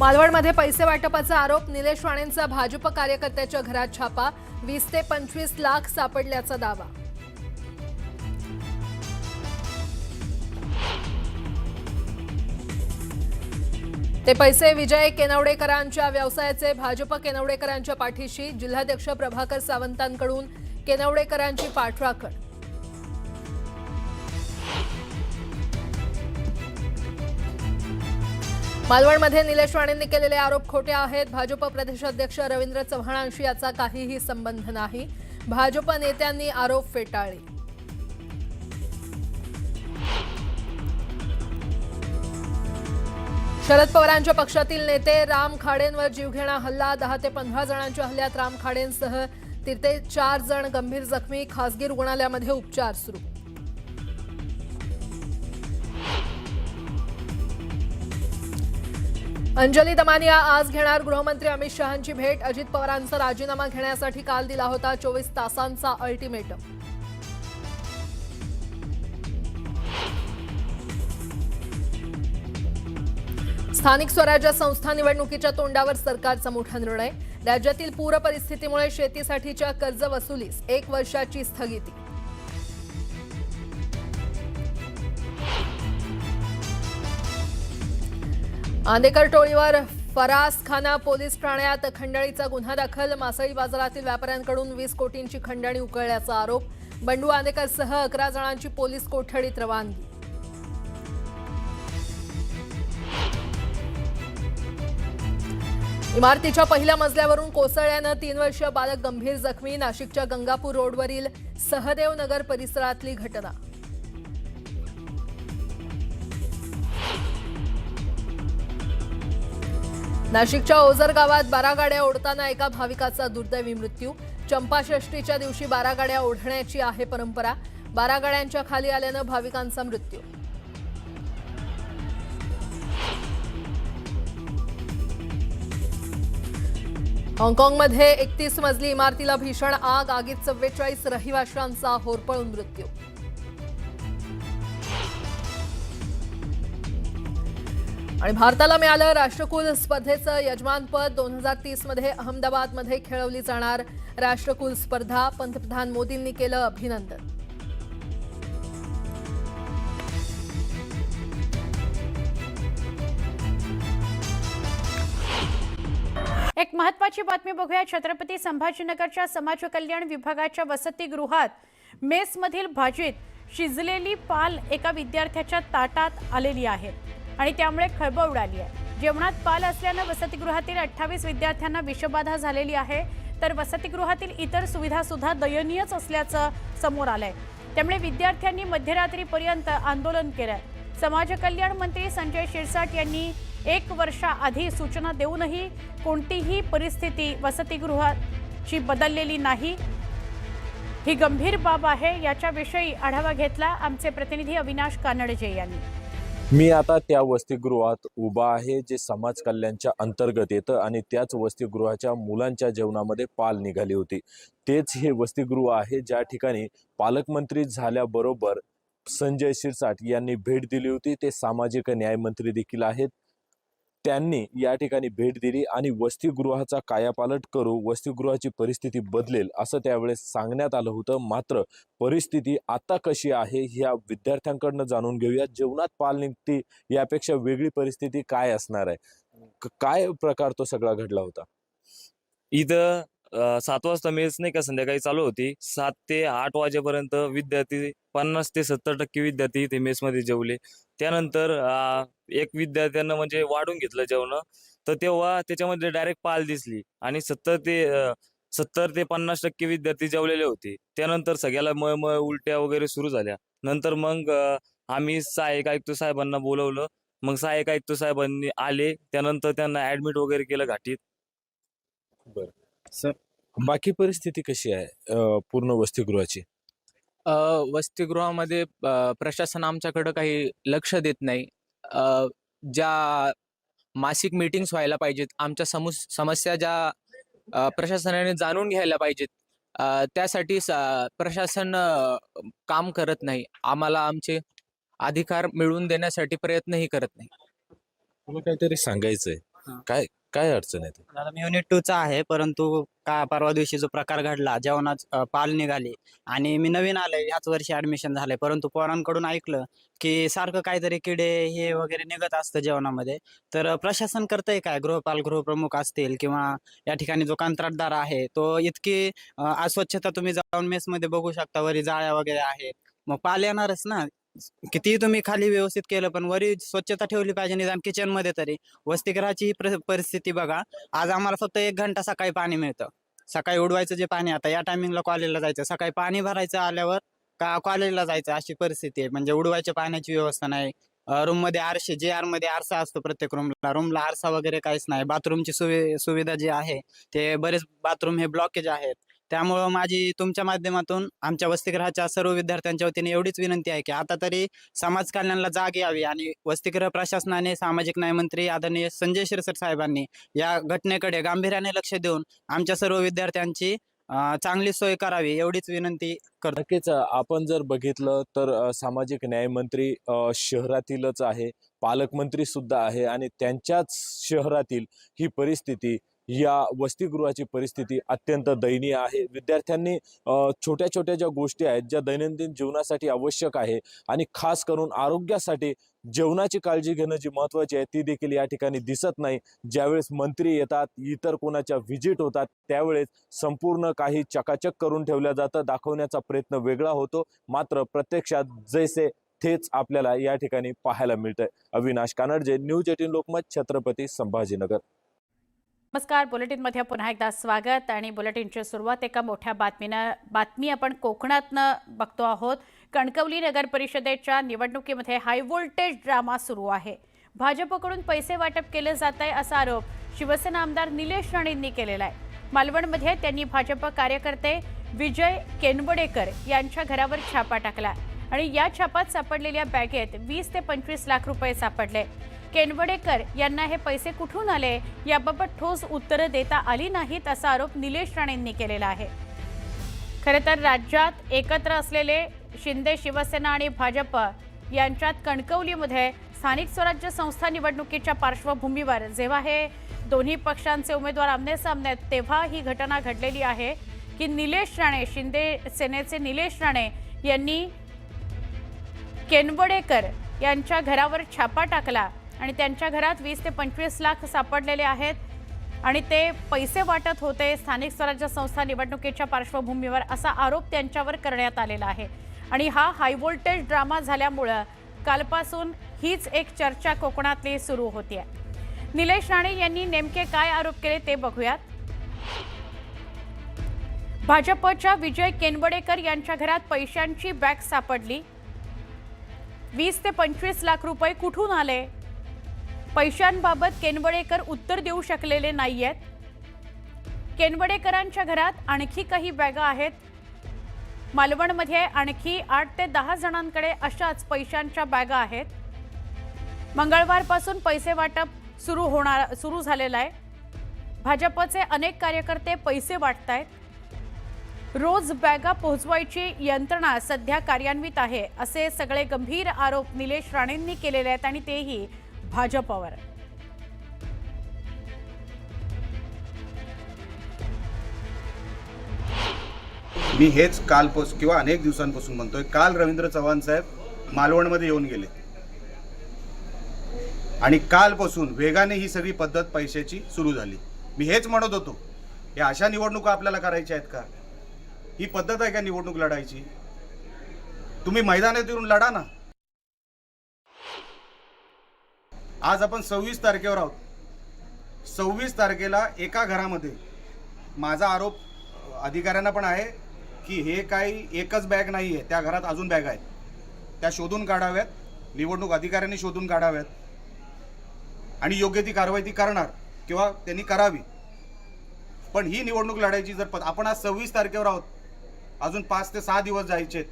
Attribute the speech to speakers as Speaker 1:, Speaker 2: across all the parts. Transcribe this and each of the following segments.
Speaker 1: मालवणमध्ये पैसे वाटपाचा आरोप, निलेश राणेंचा भाजप कार्यकर्त्याच्या घरात छापा, 20 ते 25 लाख सापडल्याचा दावा. ते पैसे विजय केनवडेकरांच्या व्यवसायाचे, भाजप केनवडेकरांच्या पाठीशी, जिल्हाध्यक्ष प्रभाकर सावंतांकडून केनवडेकरांची पाठराखण. मालवणमध्ये निलेश राणेंनी केलेले आरोप खोटे आहेत. भाजप प्रदेशाध्यक्ष रवींद्र चव्हाणांशी याचा काहीही संबंध नाही. भाजप नेत्यांनी आरोप फेटाळले. शरद पवारांच्या पक्षातील नेते राम खाडेंवर जीवघेणा हल्ला, 10 ते 15 जणांच्या हल्ल्यात राम खाडेंसह 3 ते 4 जण गंभीर जखमी, खासगी रुग्णालयामध्ये उपचार सुरू. अंजली दमानिया आज घेणार गृहमंत्री अमित शहांची भेट. अजित पवारांचा राजीनामा घेण्यासाठी काल दिला होता 24 तासांचा अल्टिमेटम. स्थानिक स्वराज्य संस्था निवडणुकीच्या तोंडावर सरकारचा मोठा निर्णय. राज्यातील पूर परिस्थितीमुळे शेतीसाठीच्या कर्ज वसुलीस 1 वर्षाची स्थगिती. आंदेकर टोळीवर फरासखाना पोलीस ठाण्यात खंडणीचा गुन्हा दाखल. मासळी बाजारातील व्यापाऱ्यांकडून 20 कोटींची खंडणी उकळल्याचा आरोप. बंडू आंदेकरसह 11 जणांची पोलीस कोठडीत रवानगी. इमारतीच्या पहिल्या मजल्यावरून कोसळल्यानं 3 वर्षीय बालक गंभीर जखमी. नाशिकच्या गंगापूर रोडवरील सहदेव नगर परिसरातली घटना. नाशिकच्या ओझर गावात 12 गाड्या ओढताना एका भाविकाचा दुर्दैवी मृत्यू. चंपाषष्ठीच्या दिवशी 12 गाड्या ओढण्याची आहे परंपरा. 12 गाड्यांच्या खाली आल्यानं भाविकांचा मृत्यू. हाँगकाँगमध्ये 31 मजली इमारतीला भीषण आग, आगीत 44 रहिवाशांचा होरपळून मृत्यू. आणि भारताला मिळालं राष्ट्रकुल स्पर्धेचं यजमानपद. 2030 मध्ये अहमदाबादमध्ये खेळवली जाणार राष्ट्रकुल स्पर्धा. पंतप्रधान मोदींनी केलं अभिनंदन.
Speaker 2: एक महत्त्वाची बातमी बघूया. छत्रपती संभाजीनगरच्या समाज कल्याण विभागाच्या वसतिगृहात मेसमधील भाजीत शिजलेली पाल एका विद्यार्थ्याच्या ताटात आलेली आहे आणि त्यामुळे खळबळ उडाली आहे. जेवणात पाल असल्यानं वसतिगृहातील 28 विद्यार्थ्यांना विषबाधा झालेली आहे. तर वसतिगृहातील इतर सुविधा सुद्धा दयनीयच असल्याचं समोर आलंय. त्यामुळे विद्यार्थ्यांनी मध्यरात्रीपर्यंत आंदोलन केलंय. समाज कल्याण मंत्री संजय शिरसाट यांनी 1 वर्षाआधी सूचना देऊनही कोणतीही परिस्थिती वसतिगृहाची बदललेली नाही. ही गंभीर बाब आहे. याच्याविषयी आढावा घेतला आमचे प्रतिनिधी अविनाश कानडजे यांनी.
Speaker 3: मी आता त्या वसतिगृहात उभा आहे जे समाज कल्याणच्या अंतर्गत येतं आणि त्याच वसतिगृहाच्या मुलांच्या जेवणामध्ये पाल निघाली होती. तेच हे वसतिगृह आहे ज्या ठिकाणी पालकमंत्री झाल्याबरोबर संजय शिरसाट यांनी भेट दिली होती. ते सामाजिक न्याय मंत्री देखील आहेत. त्यांनी या ठिकाणी भेट दिली आणि वसतिगृहाचा कायापालट करू, वसतिगृहाची परिस्थिती बदलेल असं त्यावेळेस सांगण्यात आलं होतं. मात्र परिस्थिती आता कशी आहे ह्या विद्यार्थ्यांकडनं जाणून घेऊया. जेवणात पाल निघते यापेक्षा वेगळी परिस्थिती काय असणार आहे, काय प्रकार तो सगळा घडला होता.
Speaker 4: इथं 7 वाजता मेस नाही का संध्याकाळी चालू होती. 7 ते 8 वाजेपर्यंत विद्यार्थी 50 ते 70% विद्यार्थी इथे मेसमध्ये जेवले. त्यानंतर एक विद्यार्थ्यांना म्हणजे वाढून घेतलं जेवण, तर तेव्हा त्याच्यामध्ये डायरेक्ट पाल दिसली आणि 70 ते 50% विद्यार्थी जेवलेले होते. त्यानंतर सगळ्याला मळमळ उलट्या वगैरे सुरू झाल्या. नंतर मग आम्ही सहाय्यक आयुक्त साहेबांना बोलवलं. मग सहाय्यक आयुक्त साहेबांनी आले. त्यानंतर त्यांना ऍडमिट वगैरे केलं घाटीत.
Speaker 3: बरं सर, बाकी परिस्थिती कशी आहे पूर्ण वसतिगृहाची?
Speaker 5: वसतिगृहामध्ये प्रशासन आमच्याकडं काही लक्ष देत नाही. ज्या मासिक मीटिंग्स व्हायला पाहिजेत, आमच्या समस्या ज्या प्रशासनाने जाणून घ्यायला पाहिजेत, त्यासाठी प्रशासन काम करत नाही. आम्हाला आमचे अधिकार मिळवून देण्यासाठी प्रयत्नही करत नाही.
Speaker 3: मला काहीतरी सांगायचंय.
Speaker 6: हा.
Speaker 3: काय अडचण आहे?
Speaker 6: आता मी युनिट 2चा आहे, परंतु परवा दिवशी जो प्रकार घडला, जेवणात पाल निघाली आणि मी नवीन आलोय, ह्याच वर्षी ऍडमिशन झालंय. परंतु पोरांकडून ऐकलं की सारखं काहीतरी किडे हे वगैरे निघत असतं जेवणामध्ये. तर प्रशासन करतंय काय? गृहपाल, गृहप्रमुख असतील किंवा या ठिकाणी जो कंत्राटदार आहे तो इतकी अस्वच्छता तुम्ही जाऊन मेसमध्ये बघू शकता, वरी जाळ्या वगैरे आहेत. मग पाल येणारच ना. कितीही तुम्ही खाली व्यवस्थित केलं पण वरी स्वच्छता ठेवली पाहिजे, निदान किचन मध्ये तरी. वसतिगृहाची ही परिस्थिती बघा. आज आम्हाला फक्त 1 घंटा सकाळी पाणी मिळतं. सकाळी उडवायचं जे पाणी, आता या टायमिंगला कॉलेजला जायचं, सकाळी पाणी भरायचं आल्यावर का कॉलेजला जायचं, अशी परिस्थिती आहे. म्हणजे उडवायच्या पाण्याची व्यवस्था नाही. रूम मध्ये आरशे, JR मध्ये आरसा असतो प्रत्येक रूमला आरसा वगैरे काहीच नाही. बाथरूमची सुविधा जी आहे, ते बरेच बाथरूम हे ब्लॉकेज आहेत. त्यामुळं माझी तुमच्या माध्यमातून आमच्या वसतिगृहाच्या सर्व विद्यार्थ्यांच्या वतीने एवढीच विनंती आहे की आता तरी समाज कल्याणाला जाग यावी आणि वसतिगृह प्रशासनाने, सामाजिक न्याय मंत्री आदरणीय संजय शिरसाट साहेबांनी या घटनेकडे गांभीर्याने लक्ष देऊन आमच्या सर्व विद्यार्थ्यांची चांगली सोय करावी, एवढीच विनंती करतो.
Speaker 3: नक्कीच आपण जर बघितलं तर सामाजिक न्यायमंत्री शहरातीलच आहे, पालकमंत्री सुद्धा आहे आणि त्यांच्याच शहरातील ही परिस्थिती, या वसतिगृहाची परिस्थिती अत्यंत दयनीय आहे. विद्यार्थ्यांनी छोट्या छोट्या ज्या गोष्टी आहेत, ज्या दैनंदिन जीवनासाठी आवश्यक आहे आणि खास करून आरोग्यासाठी जेवणाची काळजी घेणं जी महत्त्वाची आहे, ती देखील या ठिकाणी दिसत नाही. ज्यावेळेस मंत्री येतात, इतर कोणाच्या व्हिजिट होतात, त्यावेळेस संपूर्ण काही चकाचक करून ठेवलं जातं, दाखवण्याचा प्रयत्न वेगळा होतो. मात्र प्रत्यक्षात जैसे तेच आपल्याला या ठिकाणी पाहायला मिळतंय. अविनाश कानडजे, न्यूज 18 लोकमत, छत्रपती संभाजीनगर.
Speaker 2: नमस्कार, बुलेटिनमध्ये पुन्हा एकदा स्वागत. आणि बुलेटिनची सुरुवात एका मोठ्या बातमी आपण कोकणातनं बघतो आहोत. कणकवली नगर परिषदेच्या निवडणुकीमध्ये हाय व्होल्टेज ड्रामा सुरू आहे. भाजपकडून पैसे वाटप केले जात आहे असा आरोप शिवसेना आमदार निलेश राणेंनी केलेला आहे. मालवणमध्ये त्यांनी भाजप कार्यकर्ते विजय केनवडेकर यांच्या घरावर छापा टाकला आणि या छापात सापडलेल्या बॅगेत 20 ते 25 लाख रुपये सापडले. केनवडेकर यांना हे पैसे कुठून आले याबाबत ठोस उत्तरं देता आली नाहीत असा आरोप निलेश राणेंनी केलेला आहे. खरं तर राज्यात एकत्र असलेले शिंदे शिवसेना आणि भाजप यांच्यात कणकवलीमध्ये स्थानिक स्वराज्य संस्था निवडणुकीच्या पार्श्वभूमीवर जेव्हा हे दोन्ही पक्षांचे उमेदवार आमनेसामने आहेत, तेव्हा ही घटना घडलेली आहे की निलेश राणे, शिंदे सेनेचे निलेश राणे यांनी केनवडेकर यांच्या घरावर छापा टाकला आणि त्यांच्या घरात 20 ते 25 लाख सापडलेले आहेत आणि ते पैसे वाटत होते स्थानिक स्वराज्य संस्था निवडणुकीच्या पार्श्वभूमीवर असा आरोप त्यांच्यावर करण्यात आलेला आहे. आणि हा हाय व्होल्टेज ड्रामा झाल्यामुळं कालपासून हीच एक चर्चा कोकणातली सुरू होतीये. निलेश राणे यांनी नेमके काय आरोप केले ते बघूयात. भाजपच्या विजय केनवडेकर यांच्या घरात पैशांची बॅग सापडली. 20 ते 25 लाख रुपये कुठून आले? पैशांबाबत केनवडेकर उत्तर देऊ शकलेले नाहीयेत. केनवडेकरांच्या घरात आणखी काही बॅगा आहेत. मालवणमध्ये आणखी 8 ते 10 जणांकडे अशाच पैशांच्या बॅगा आहेत. मंगळवारपासून पैसे वाटप सुरू झालेलं आहे. भाजपचे अनेक कार्यकर्ते पैसे वाटतायत. रोज बॅगा पोहोचवायची यंत्रणा सध्या कार्यान्वित आहे असे सगळे गंभीर आरोप निलेश राणेंनी केलेले आहेत आणि तेही भाजपवर.
Speaker 7: मी हेच कालपासून किंवा अनेक दिवसांपासून म्हणतोय. काल रवींद्र चव्हाण साहेब मालवणमध्ये येऊन गेले आणि कालपासून वेगाने ही सगळी पद्धत पैशाची सुरू झाली. मी हेच म्हणत होतो, या अशा निवडणुका आपल्याला करायच्या आहेत का? ही पद्धत आहे का निवडणूक लढायची? तुम्ही मैदानात येऊन लढा ना. आज आपण 26 तारखेवर आहोत. 26 तारखेला एका घरामध्ये, माझा आरोप अधिकाऱ्यांना पण आहे की हे काही एकच बॅग नाही आहे, त्या घरात अजून बॅग आहेत, त्या शोधून काढाव्यात, निवडणूक अधिकाऱ्यांनी शोधून काढाव्यात आणि योग्य ती कारवाई ती करणार किंवा त्यांनी करावी. पण ही निवडणूक लढायची जर आपण आज 26 तारखेवर आहोत, अजून 5 ते 6 दिवस जायचे.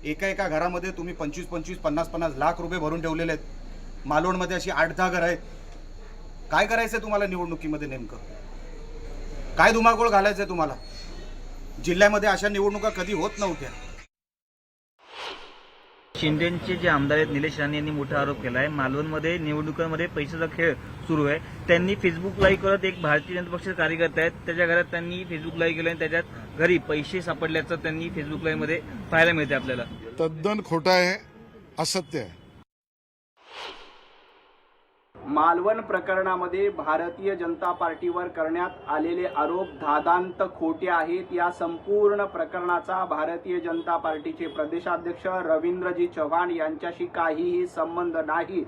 Speaker 7: एका घरामध्ये तुम्ही 25-25, 50-50 लाख रुपये भरून ठेवलेले आहेत. मालवणमध्ये अशी 8-10 घरं आहेत. काय करायचंय तुम्हाला निवडणुकीमध्ये? नेमकं काय धुमाकूळ घालायचंय तुम्हाला? जिल्ह्यामध्ये अशा निवडणुका कधी होत नव्हत्या.
Speaker 8: शिंदेचे जे आमदार आहेत निलेश राणे यांनी मोठा आरोप केला आहे. मालवणमध्ये निवडणुकांमध्ये पैशाचा खेळ सुरू आहे. त्यांनी फेसबुक लाईव्ह करत एक भारतीय जनता पक्षाचे कार्यकर्ते आहेत त्याच्या घरात त्यांनी फेसबुक लाईव्ह केलं आणि त्याच्यात घरी पैसे सापडल्याचं त्यांनी फेसबुक लाईव्ह मध्ये पाहायला मिळते आपल्याला.
Speaker 9: तद्दन खोटा आहे, असत्य आहे.
Speaker 10: मालवण प्रकरणामध्ये भारतीय जनता पार्टीवर करण्यात आलेले आरोप धादांत खोटे आहेत. या संपूर्ण प्रकरणाचा भारतीय जनता पार्टीचे प्रदेशाध्यक्ष रवींद्रजी चव्हाण यांच्याशी काहीही संबंध नाही.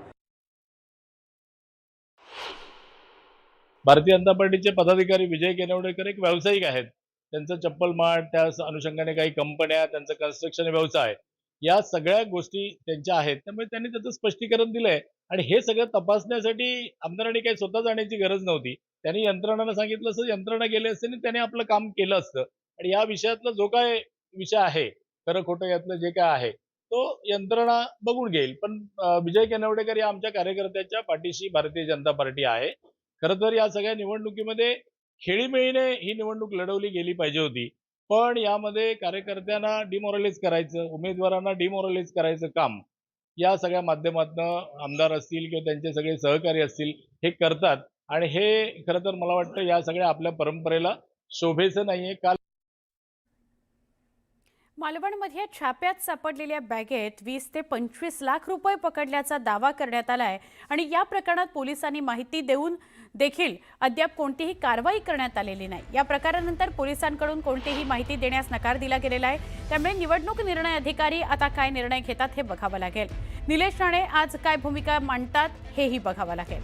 Speaker 11: भारतीय जनता पार्टीचे पदाधिकारी विजय केनवडेकर एक व्यावसायिक आहेत. त्यांचं चप्पल मार्ट, त्या अनुषंगाने काही कंपन्या, त्यांचा कन्स्ट्रक्शन व्यवसाय, या सगळ्या गोष्टी त्यांच्या आहेत. त्यामुळे त्यांनी त्याचं स्पष्टीकरण दिलंय आणि हे सगळं तपासण्यासाठी आमदारांनी काही स्वतः जाण्याची गरज नव्हती. त्यांनी यंत्रणांना सांगितलं असतं, यंत्रणा गेले असते आणि त्याने आपलं काम केलं असतं. आणि या विषयातला जो काय विषय आहे, खरं खोटं यातलं जे काय आहे तो यंत्रणा बघून घेईल. पण विजय केनवडेकर या आमच्या कार्यकर्त्याच्या पाठीशी भारतीय जनता पार्टी आहे. खरं तर या सगळ्या निवडणुकीमध्ये खेळीमेळीने ही निवडणूक लढवली गेली पाहिजे होती. पण यामध्ये कार्यकर्त्यांना डिमोरलाइज करायचं, उमेदवारांना डिमोरलाइज करायचं काम या सगळ्या माध्यमातून आमदार असतील किंवा त्यांचे सगळे सहकारी असतील हे करतात. आणि हे खरं तर मला वाटतं या सगळ्या आपल्या परंपरेला शोभेचं नाहीये. काल
Speaker 2: मालवणमध्ये छाप्यात सापडलेल्या बॅगेत 20 ते 25 लाख रुपये पकडल्याचा दावा करण्यात आलाय आणि या प्रकरणात पोलिसांनी माहिती देऊन देखील अद्याप कोणतीही कारवाई करण्यात आलेली नाही. या प्रकारानंतर पोलिसांकडून कोणतीही माहिती देण्यास नकार दिला गेलेला आहे. त्यामुळे निवडणूक निर्णय अधिकारी आता काय निर्णय घेतात हे बघावं लागेल. निलेश राणे आज काय भूमिका मांडतात हेही बघावं लागेल.